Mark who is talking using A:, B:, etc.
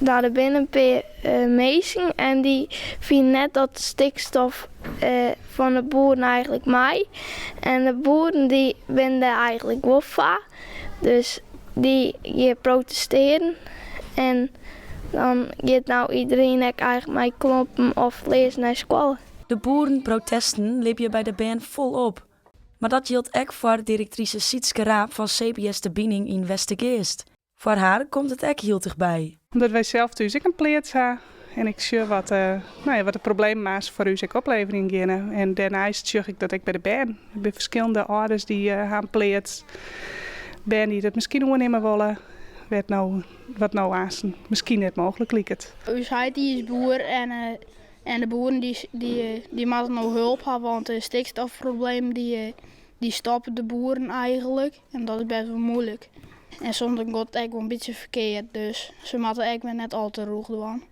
A: Daar binnen een paar mensen en die vinden net dat de stikstof van de boeren eigenlijk mij. En de boeren die vinden eigenlijk wel van. Dus die je protesteren en dan gaat nou iedereen eigenlijk mij kloppen of lezen naar school.
B: De boerenprotesten liep je bij de band volop. Maar dat geldt ook voor directrice Sietske Raap van CBS de Biening in Westergeest. Voor haar komt het ook heel dichtbij.
C: Omdat wij zelf thuis ook een pleert hebben. En ik zie wat de problemen is voor onze oplevering gaan. En daarnaast zie ik dat ik bij de band. Er zijn verschillende ouders die gaan pleert. Ben die dat misschien overnemen willen. Wat nou aan misschien net mogelijk lijkt.
D: Ons huid is boer en de boeren die moeten nou hulp hebben, want het stikstofprobleem die stoppen de boeren eigenlijk. En dat is best wel moeilijk. En soms gaat het ook wel een beetje verkeerd, dus ze moeten eigenlijk net al te roeg doen.